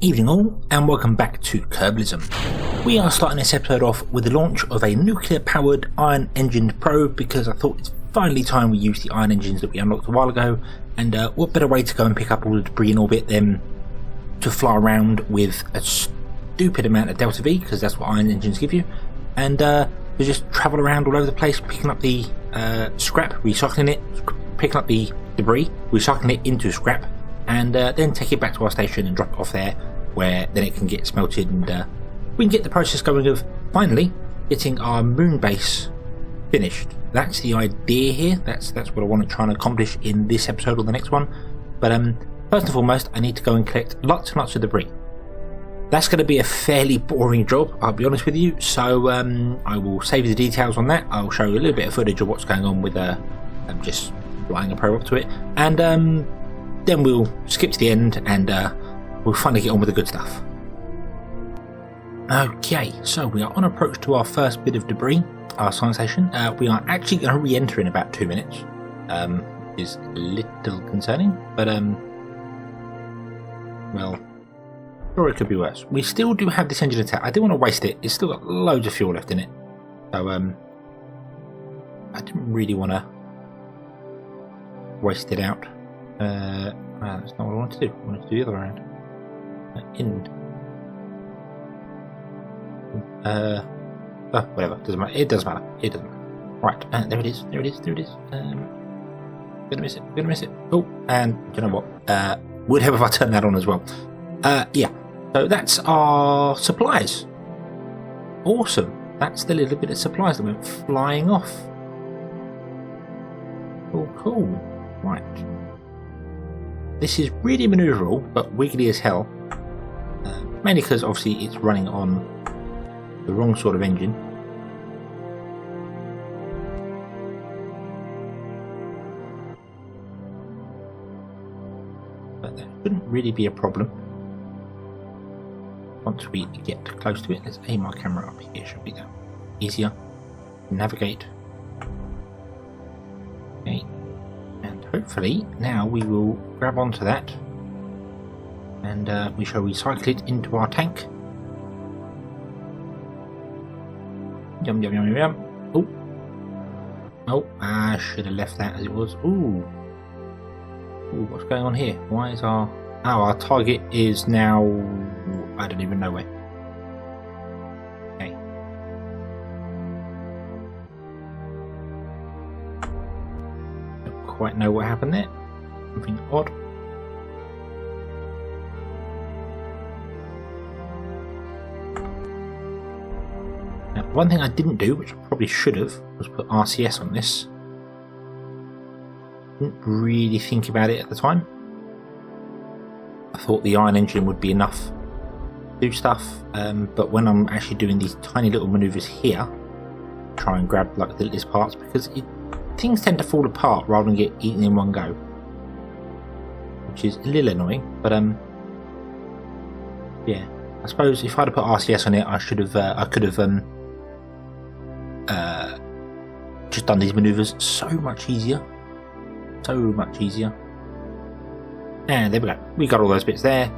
Evening all, and welcome back to Kerbalism. We are starting this episode off with the launch of a nuclear-powered iron-engined probe because I thought it's finally time we use the iron engines that we unlocked a while ago, and what better way to go and pick up all the debris in orbit than to fly around with a stupid amount of delta V, because that's what iron engines give you, and to just travel around all over the place, picking up the scrap, recycling it, picking up the debris, recycling it into scrap, and then take it back to our station and drop it off there, where then it can get smelted, and we can get the process going of finally getting our moon base finished. That's the idea here. That's what I want to try and accomplish in this episode or the next one. But first and foremost, I need to go and collect lots and lots of debris. That's going to be a fairly boring job, I'll be honest with you, so I will save you the details on that. I'll show you a little bit of footage of what's going on with just flying a probe up to it, and then we'll skip to the end and we'll finally get on with the good stuff. Okay, so we are on approach to our first bit of debris, our science station. We are actually going to re-enter in about 2 minutes, which is a little concerning, but well, sure, it could be worse. We still do have this engine attack. I didn't want to waste it. It's still got loads of fuel left in it, so I didn't really want to waste it out. That's not what I wanted to do. I wanted to do the other way around. Whatever. Doesn't matter. It doesn't matter. It doesn't matter. Right. There it is. There it is. There it is. Gonna miss it. Gonna miss it. Oh, and do you know what? Would help if I turn that on as well. Yeah. So that's our supplies. Awesome. That's the little bit of supplies that went flying off. Oh, cool. Right. This is really manoeuvrable, but wiggly as hell. Mainly because obviously it's running on the wrong sort of engine. But that shouldn't really be a problem. Once we get close to it, let's aim our camera up here. It should be that easier to navigate. Okay. And hopefully now we will grab onto that and we shall recycle it into our tank. Yum yum yum yum yum. Oh, oh! I should have left that as it was. Ooh, ooh! What's going on here? Why is our target is now? I don't even know where. Okay. Don't quite know what happened there. Something odd. Now, one thing I didn't do, which I probably should have, was put RCS on this. Didn't really think about it at the time. I thought the iron engine would be enough to do stuff, but when I'm actually doing these tiny little maneuvers here, try and grab like the littlest parts, because things tend to fall apart rather than get eaten in one go, which is a little annoying. But yeah, I suppose if I'd have put RCS on it, I should have. I could have just done these maneuvers so much easier. So much easier. And there we go. We got all those bits there.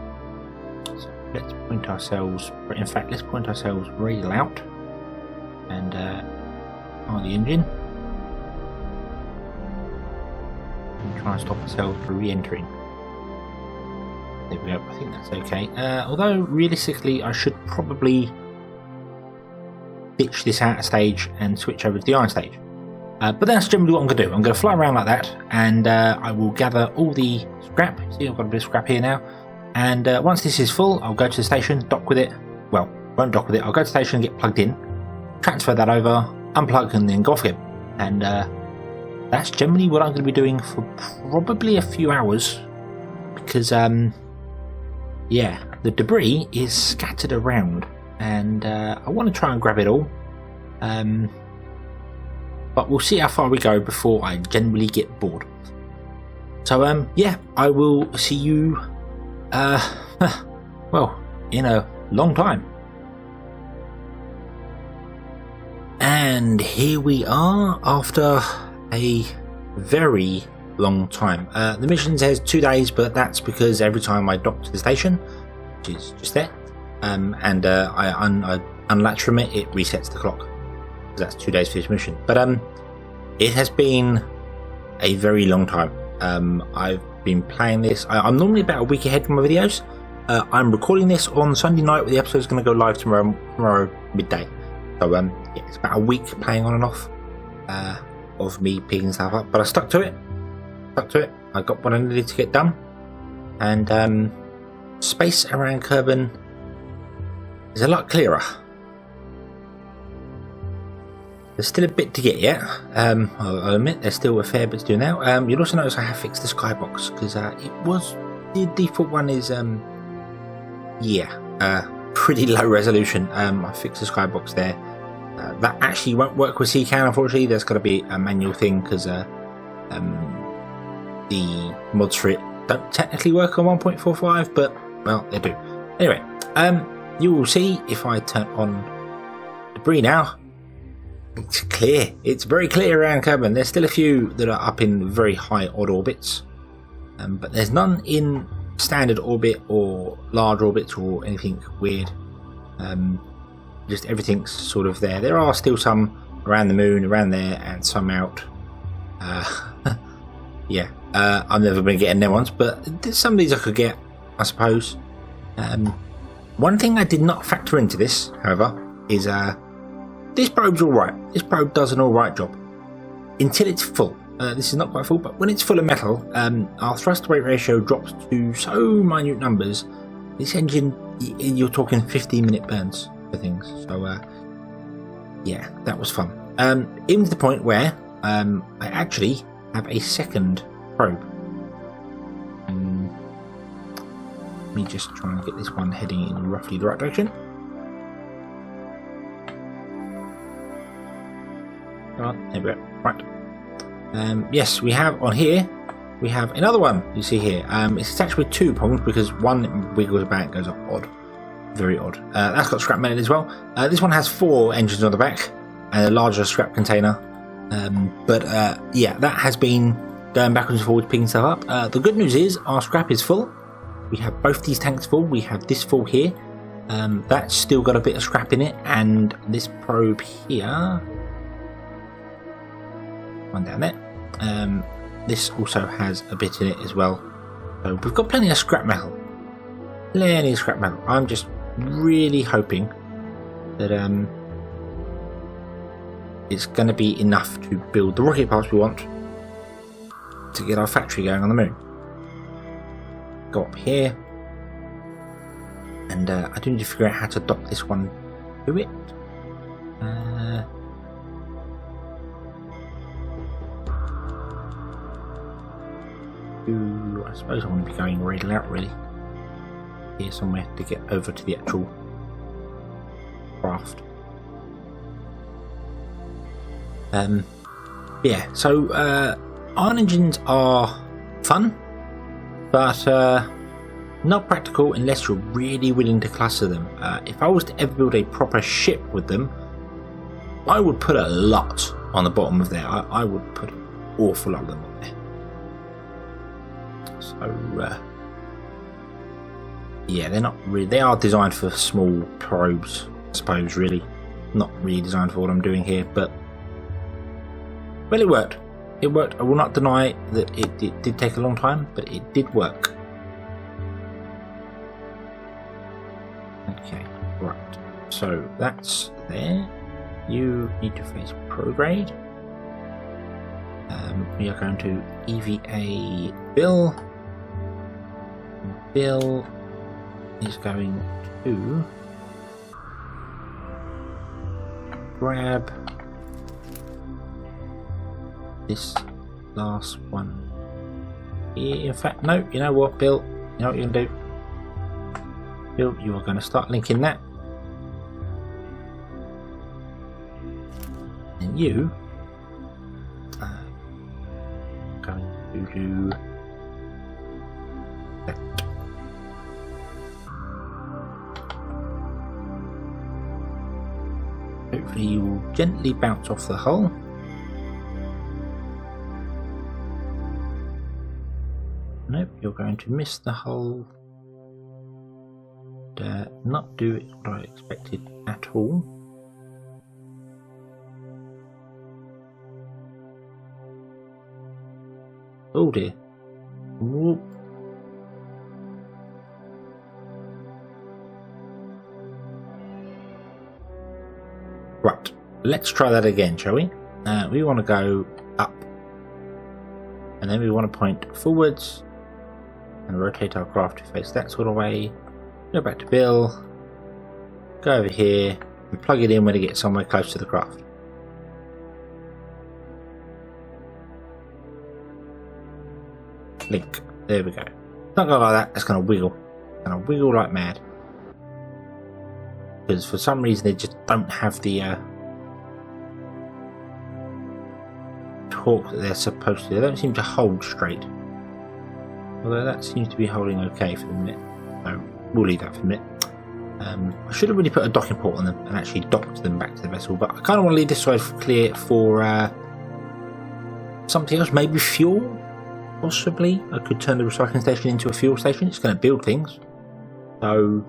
So let's point ourselves. In fact, let's point ourselves rail out and on the engine. And try and stop ourselves from re-entering. There we go. I think that's okay. Although realistically, I should probably ditch this outer stage and switch over to the iron stage. But that's generally what I'm going to do. I'm going to fly around like that, and I will gather all the scrap. See, I've got a bit of scrap here now. And once this is full, I'll go to the station, dock with it. Well, won't dock with it. I'll go to the station and get plugged in, transfer that over, unplug, and then go off again. And that's generally what I'm going to be doing for probably a few hours, because yeah, the debris is scattered around, and I want to try and grab it all. But we'll see how far we go before I generally get bored. So yeah, I will see you well, in a long time. And here we are after a very long time. The mission says 2 days, but that's because every time I dock to the station which is just there. And I unlatch from it, it resets the clock. That's 2 days for this mission. But it has been a very long time. I've been playing this. I'm normally about a week ahead from my videos. I'm recording this on Sunday night, where the episode is going to go live tomorrow midday. So yeah, it's about a week playing on and off of me picking stuff up. But I stuck to it. I got what I needed to get done. And space around Kerbin is a lot clearer. There's still a bit to get yet. I'll admit there's still a fair bit to do now. You'll also notice I have fixed the skybox because it was the default one is pretty low resolution. I fixed the skybox there. That actually won't work with CCAN, unfortunately. There's got to be a manual thing because the mods for it don't technically work on 1.45, but well, they do. Anyway, you will see if I turn on debris now. It's clear. It's very clear around Kerbin. There's still a few that are up in very high odd orbits, but there's none in standard orbit or large orbits or anything weird. Just everything's sort of there. There are still some around the moon, around there, and some out. Yeah, I've never been getting them ones, but some of these I could get, I suppose. One thing I did not factor into this, however, is this probe's alright. This probe does an alright job. Until it's full. This is not quite full, but when it's full of metal, our thrust to weight ratio drops to so minute numbers. This engine, you're talking 15-minute burns for things. So, yeah, that was fun. Even to the point where I actually have a second probe. Let me just try and get this one heading in roughly the right direction. There we go. Right. Yes, we have on here. We have another one. You see here. It's attached with 2 prongs because one wiggles about, and goes up odd, very odd. That's got scrap mounted as well. This one has 4 engines on the back and a larger scrap container. Yeah, that has been going backwards and forwards, picking stuff up. The good news is our scrap is full. We have both these tanks full. We have this full here. That's still got a bit of scrap in it, and this probe here. One down there. This also has a bit in it as well. So we've got plenty of scrap metal. Plenty of scrap metal. I'm just really hoping that it's going to be enough to build the rocket parts we want to get our factory going on the moon. Go up here. And I do need to figure out how to dock this one to it. I suppose I want to be going radial out really. Here somewhere to get over to the actual craft. Yeah, so iron engines are fun, but not practical unless you're really willing to cluster them. If I was to ever build a proper ship with them, I would put a lot on the bottom of there. I would put an awful lot of them on there. So yeah, they're not really. They are designed for small probes, I suppose. Really, not really designed for what I'm doing here. But well, it worked. It worked. I will not deny that it did take a long time, but it did work. Okay, right. So that's there. You need to face prograde. We are going to EVA Bill. Bill is going to grab this last one here. In fact, no, you know what, Bill? You know what you're going to do? Bill, you are going to start linking that. And you are going to do that. Hopefully you will gently bounce off the hull. Nope, you're going to miss the hull. not do what I expected at all. Oh dear. Whoop. Right, let's try that again, shall we? We want to go up, and then we want to point forwards and rotate our craft to face that sort of way. Go back to Bill, go over here and plug it in when it gets somewhere close to the craft. Link. There we go. Not going like that, it's going to wiggle. It's going to wiggle like mad. Because for some reason they just don't have the torque that they're supposed to. They don't seem to hold straight. Although that seems to be holding okay for the minute. So we'll leave that for a minute. I should have really put a docking port on them and actually docked them back to the vessel, but I kind of want to leave this side clear for something else, maybe fuel. Possibly, I could turn the recycling station into a fuel station. It's going to build things, so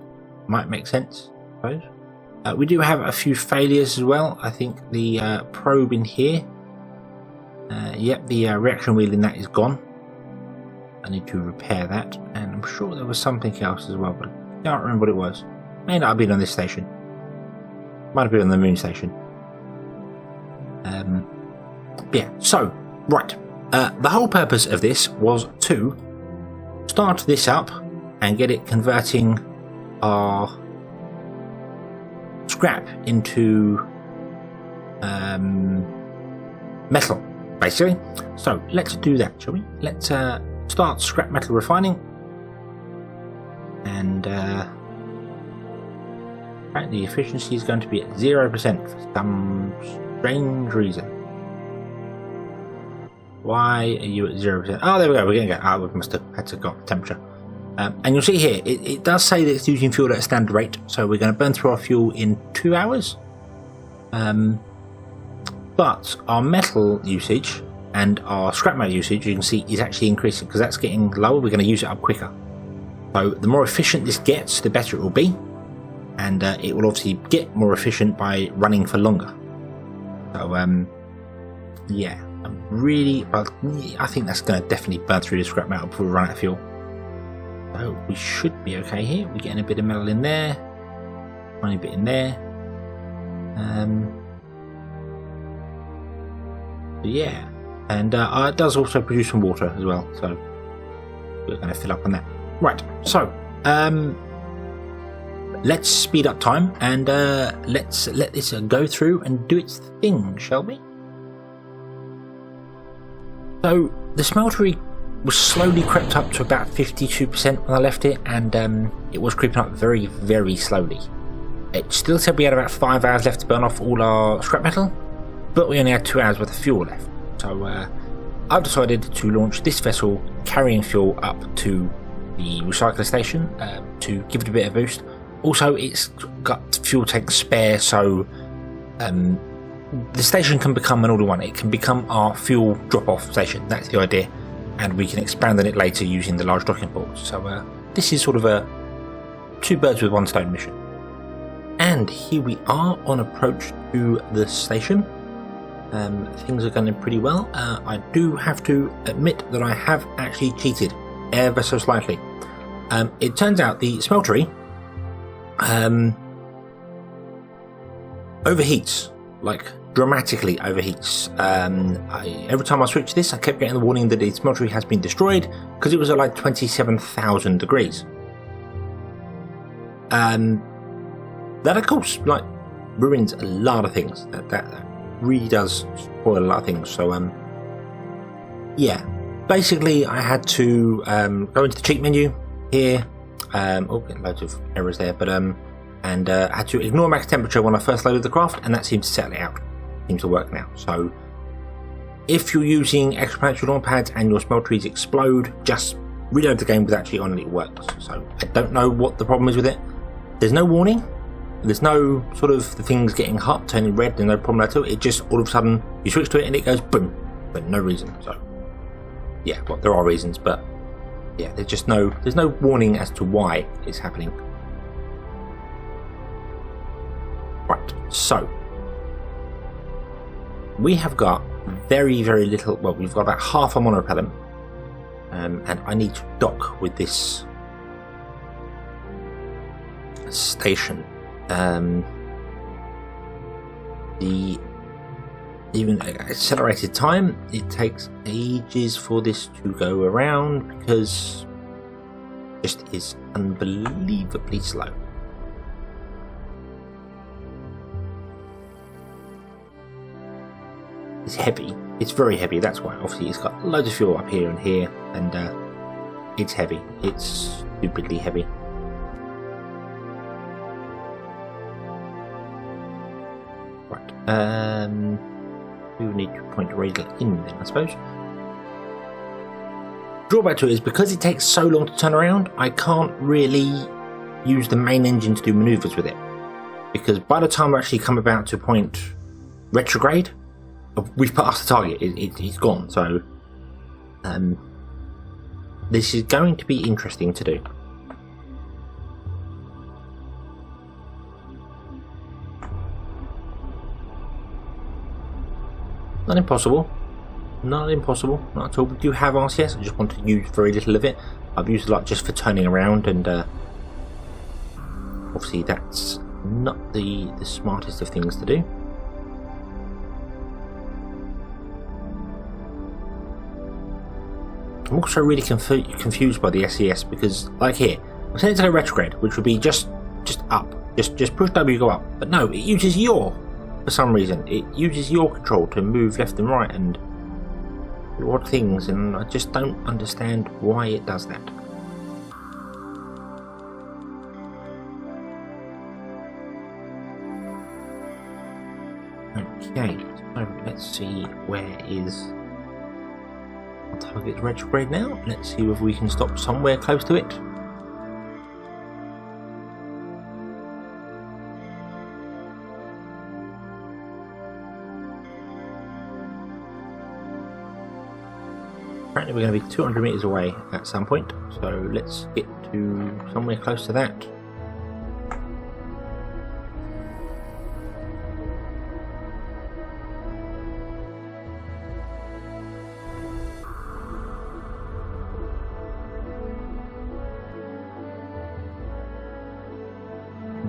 might make sense, I suppose. We do have a few failures as well. I think the probe in here, yep, the reaction wheel in that is gone. I need to repair that, and I'm sure there was something else as well, but I can't remember what it was. May not have been on this station. Might have been on the moon station. Yeah, so, right. The whole purpose of this was to start this up and get it converting our scrap into metal, basically. So let's do that, shall we? Let's start scrap metal refining, and apparently the efficiency is going to be at 0% for some strange reason. Why are you at 0%? Oh, there we go. We're getting it. Oh, we must have had to go up temperature. And you'll see here, it does say that it's using fuel at a standard rate. So we're going to burn through our fuel in 2 hours. But our metal usage and our scrap metal usage, you can see, is actually increasing because that's getting lower. We're going to use it up quicker. So the more efficient this gets, the better it will be. And it will obviously get more efficient by running for longer. So, yeah. I think that's going to definitely burn through the scrap metal before we run out of fuel. So we should be okay here. We're getting a bit of metal in there, tiny bit in there. Yeah, and it does also produce some water as well. So we're going to fill up on that. Right. So let's speed up time and let's let this go through and do its thing, shall we? So the smeltery was slowly crept up to about 52% when I left it, and it was creeping up very, very slowly. It still said we had about 5 hours left to burn off all our scrap metal, but we only had 2 hours worth of fuel left. So I've decided to launch this vessel carrying fuel up to the recycler station to give it a bit of a boost. Also, it's got fuel tanks spare, so the station can become an all-in-one. It can become our fuel drop-off station. That's the idea, and we can expand on it later using the large docking ports. So this is sort of a 2 birds with 1 stone mission. And here we are on approach to the station. Things are going pretty well. I do have to admit that I have actually cheated ever so slightly. It turns out the smeltery overheats, like dramatically overheats. Every time I switched this, I kept getting the warning that the smeltery has been destroyed because it was at like 27,000 degrees. That of course like ruins a lot of things. That really does spoil a lot of things. So yeah, basically I had to go into the cheat menu here. Loads of errors there, but and had to ignore max temperature when I first loaded the craft, and that seems to settle it out. Seems to work now. So if you're using extraplanetary launch pads and your smelteries explode, just reload the game with actually on and it works. So I don't know what the problem is with it. There's no warning. There's no sort of the things getting hot, turning red. There's no problem at all. It just all of a sudden you switch to it and it goes boom, but no reason. So yeah, well there are reasons, but yeah, there's no warning as to why it's happening. Right, so we have got very little. Well, we've got about half a monopropellant, and I need to dock with this station. The even accelerated time, it takes ages for this to go around because it just is unbelievably slow. It's heavy. It's very heavy. That's why. Obviously, it's got loads of fuel up here and here, and it's heavy. It's stupidly heavy. Right. We will need to point the radial in then, I suppose. Drawback to it is because it takes so long to turn around, I can't really use the main engine to do manoeuvres with it. Because by the time I actually come about to point retrograde, we've passed the target. It's gone. So this is going to be interesting to do. Not impossible. Not impossible. Not at all. We do have RCS. I just want to use very little of it. I've used a lot just for turning around, and obviously that's not the smartest of things to do. I'm also really confused by the SES because, like here, I'm saying to go retrograde, which would be just up, just push W, go up. But no, it uses yaw for some reason. It uses yaw control to move left and right and do odd things, and I just don't understand why it does that. Okay, so let's see where is target retrograde now. Let's see if we can stop somewhere close to it. Apparently we're going to be 200 meters away at some point, so let's get to somewhere close to that.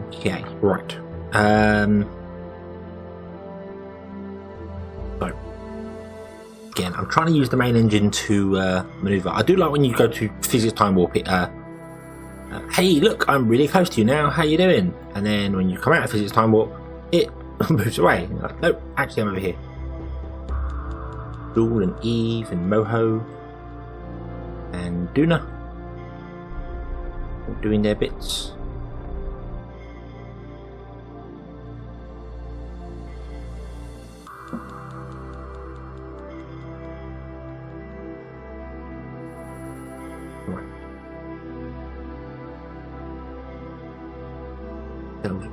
Okay, right. So again, I'm trying to use the main engine to maneuver. I do like when you go to physics time warp it. Hey, look, I'm really close to you now. How you doing? And then when you come out of physics time warp, it moves away. Like, nope, actually, I'm over here. Jewel and Eve and Moho and Duna all doing their bits.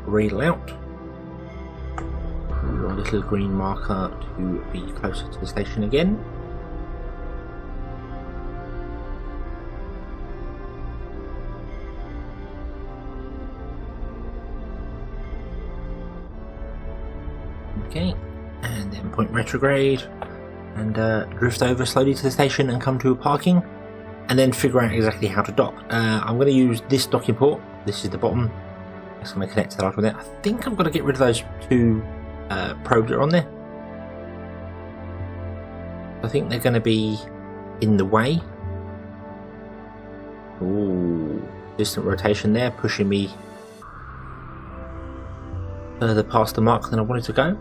Reel out your little green marker to be closer to the station again. Okay, and then point retrograde and drift over slowly to the station and come to a parking, and then figure out exactly how to dock. I'm going to use this docking port. This is the bottom. It's going to connect to that with it. I think I'm going to get rid of those two probes that are on there. I think they're going to be in the way. Ooh, distant rotation there, pushing me further past the mark than I wanted to go.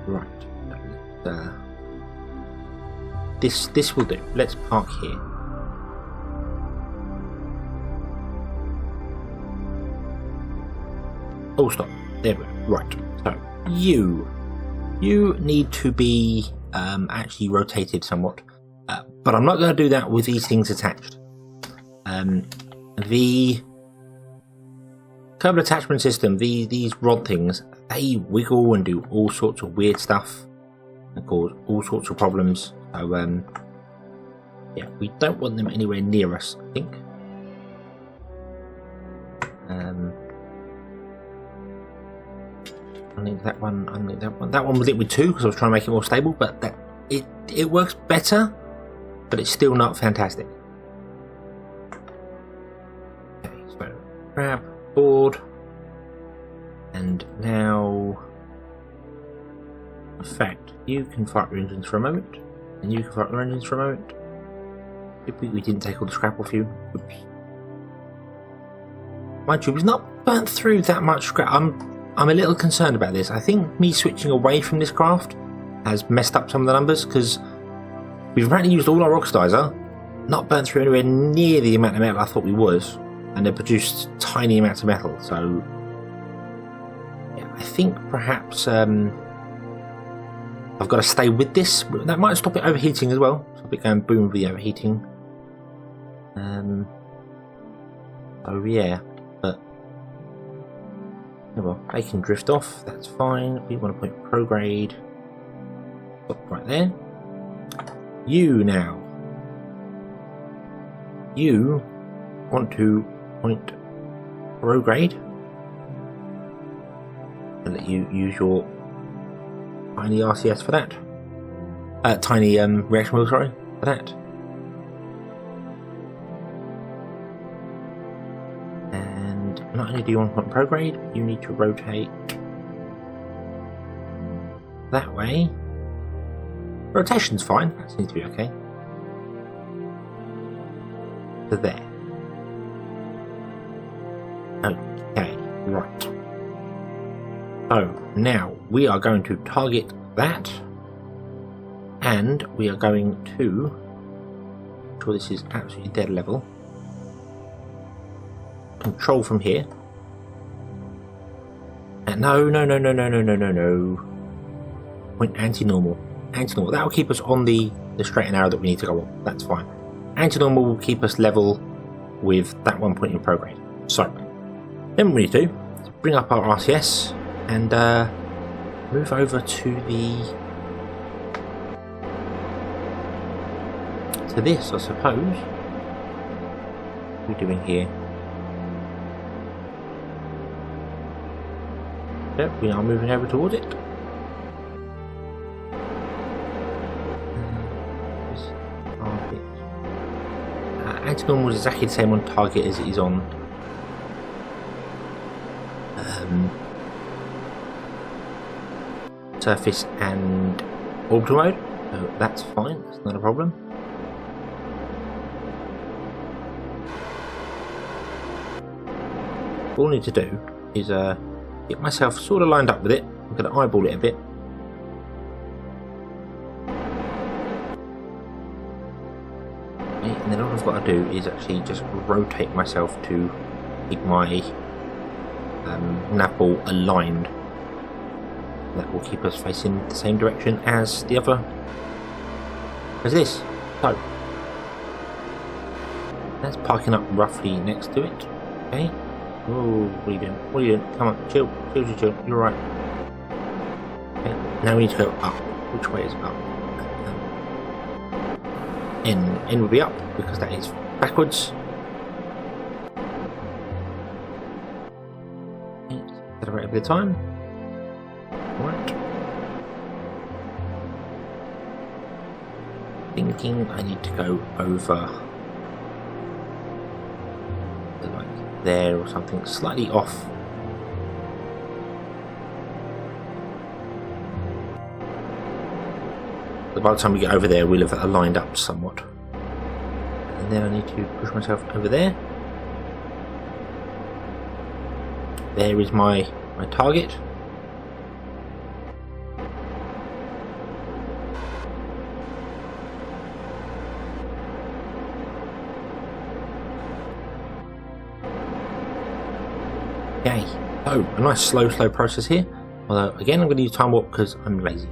Right, this will do. Let's park here. Oh, stop. There we go. Right. So you need to be actually rotated somewhat, but I'm not going to do that with these things attached. The Kerbal attachment system, these rod things, they wiggle and do all sorts of weird stuff and cause all sorts of problems. So yeah, we don't want them anywhere near us, I think. Unlink that one, unlink that one. That one was linked with 2 because I was trying to make it more stable, but it works better, but it's still not fantastic. Okay, so grab board, and now, in fact, you can fire your engines for a moment, and you can fire your engines for a moment. We didn't take all the scrap off you. Oops. Mind you, we've not burnt through that much scrap. I'm a little concerned about this. I think me switching away from this craft has messed up some of the numbers, because we've apparently used all our oxidizer, not burnt through anywhere near the amount of metal I thought we was, and it produced tiny amounts of metal. So yeah, I think perhaps I've got to stay with this. That might stop it overheating as well. Stop it going boom with the overheating. Oh yeah, but oh well, they can drift off. That's fine. We want to point prograde. Stop right there. You now. You want to point prograde and let you use your tiny RCS for that. Tiny reaction wheel, sorry, for that. And not only do you want to point prograde, you need to rotate that way. Rotation's fine, that seems to be okay. To there. Okay, right. So now we are going to target that, and we are going to make sure this is absolutely dead level. Control from here. And no. Point anti-normal. Anti-normal. That will keep us on the straight and narrow that we need to go on. That's fine. Anti-normal will keep us level with that one point in prograde. So then what we need to do is bring up our RCS and move over to this, I suppose. What are we doing here? Yep, we are moving over towards it. Anti-normal is exactly the same on target as it is on surface and orbital mode, so that's fine, that's not a problem. All I need to do is get myself sort of lined up with it. I'm going to eyeball it a bit. Okay, and then all I've got to do is actually just rotate myself to keep my nav ball aligned. That will keep us facing the same direction as the other, as this. So that's parking up roughly next to it. Okay. Oh, what are you doing? What are you doing? Come on, chill. You're right. Okay. Now we need to go up. Which way is up? N will be up because that is backwards. Accelerate a bit of time. Right. Thinking I need to go over like there or something, slightly off. But by the time we get over there, we'll have aligned up somewhat. And then I need to push myself over there. There is my target. Okay, so a nice slow process here. Although again, I'm going to use time warp because I'm lazy.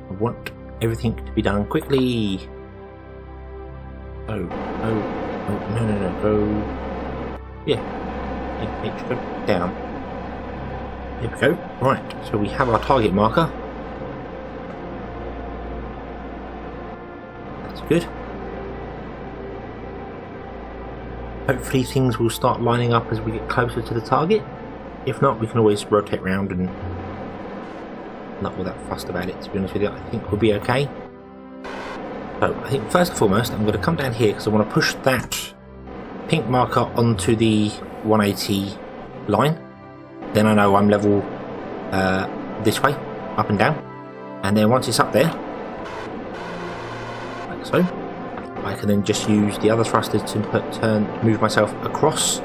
I want everything to be done quickly. Oh, no, go. Yeah. extra down. There we go. Right, so we have our target marker. That's good. Hopefully things will start lining up as we get closer to the target. If not, we can always rotate around and not all that fussed about it, to be honest with you. I think we'll be okay. So I think first and foremost I'm going to come down here because I want to push that pink marker onto the 180 line. Then I know I'm level this way, up and down. And then once it's up there, like so, I can then just use the other thrusters to move myself across.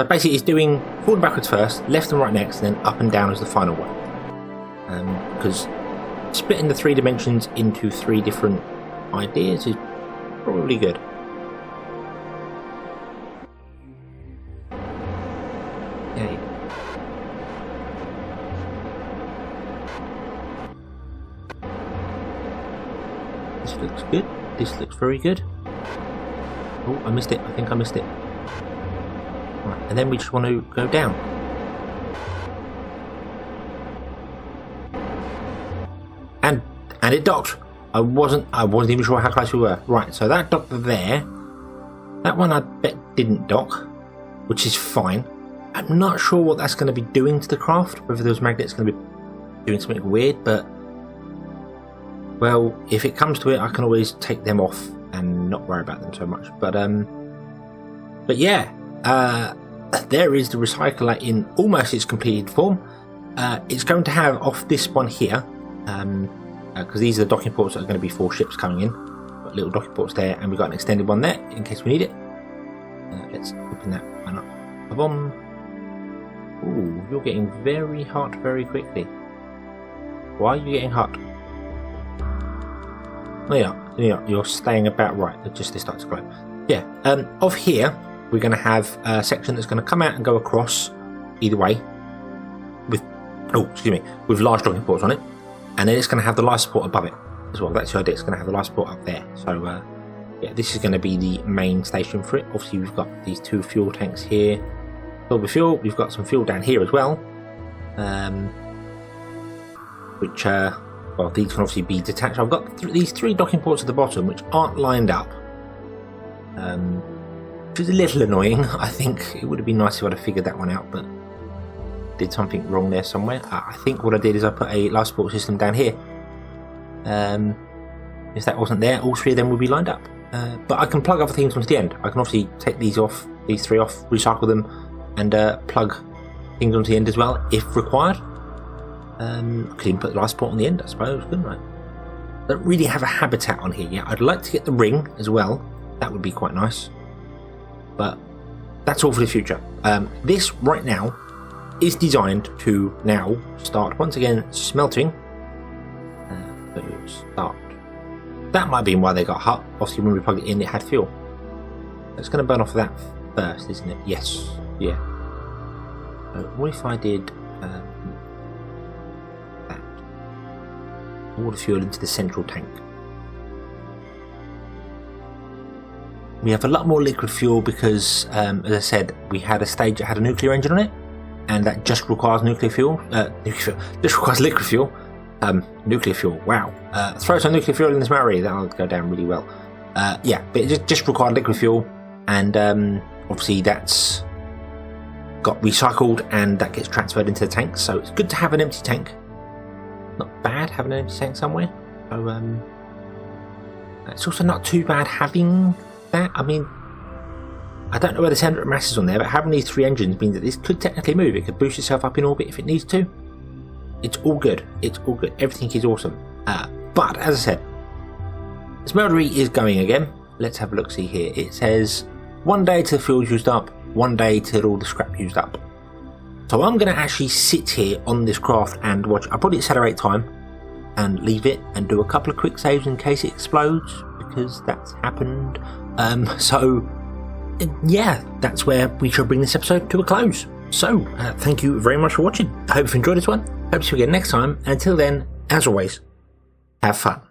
Basically it's doing forward and backwards first, left and right next, and then up and down as the final one. Because splitting the 3 dimensions into 3 different ideas is probably good. Okay. This looks good. This looks very good. Oh, I missed it. I think I missed it. Right, and then we just want to go down. And it docked. I wasn't even sure how close we were. Right, so that docked there. That one I bet didn't dock, which is fine. I'm not sure what that's going to be doing to the craft, whether those magnets are going to be doing something weird, but well, if it comes to it, I can always take them off and not worry about them so much. But yeah, there is the recycler in almost its completed form. It's going to have off this one here, because these are the docking ports that are going to be 4 ships coming in. Got little docking ports there, and we've got an extended one there in case we need it. Let's open that one up. A bomb. Ooh, you're getting very hot very quickly. Why are you getting hot? Oh yeah, you're staying about right. Just they start to glow. Yeah. Off here, we're going to have a section that's going to come out and go across either way with with large docking ports on it, and then it's going to have the life support above it as well. That's the idea. It's going to have the life support up there. So yeah, this is going to be the main station for it. Obviously, we've got these 2 fuel tanks here filled with fuel. We've got some fuel down here as well, which well, these can obviously be detached. I've got these 3 docking ports at the bottom which aren't lined up, which is a little annoying. I think it would have been nice if I'd have figured that one out, but did something wrong there somewhere. I think what I did is I put a life support system down here. If that wasn't there, all 3 of them would be lined up. But I can plug other things onto the end. I can obviously take these off, these 3 off, recycle them, and plug things onto the end as well if required. I could even put the life support on the end, I suppose, couldn't I? Don't really have a habitat on here yet. I'd like to get the ring as well. That would be quite nice. But that's all for the future. This right now is designed to now start once again smelting. Start. That might be why they got hot. Obviously, when we plugged it in, it had fuel. It's going to burn off of that first, isn't it? Yes. Yeah. So what if I did that? All the fuel into the central tank. We have a lot more liquid fuel because, as I said, we had a stage that had a nuclear engine on it, and that just requires nuclear fuel. Just requires liquid fuel. Nuclear fuel. Wow. Throw some nuclear fuel in this Maori, that'll go down really well. Yeah, but it just required liquid fuel, and obviously that's got recycled and that gets transferred into the tank. So it's good to have an empty tank. Not bad having an empty tank somewhere. So it's also not too bad having that. I mean, I don't know where the centre of mass is on there, but having these 3 engines means that this could technically move. It could boost itself up in orbit if it needs to. It's all good. It's all good. Everything is awesome. But as I said, smeltery is going again. Let's have a look. See here. It says 1 day till the fuel's used up. 1 day till all the scrap used up. So I'm going to actually sit here on this craft and watch. I'll probably accelerate time and leave it and do a couple of quick saves in case it explodes, because that's happened. So yeah, that's where we shall bring this episode to a close. So thank you very much for watching. I hope you enjoyed this one. Hope to see you again next time. And until then, as always, have fun.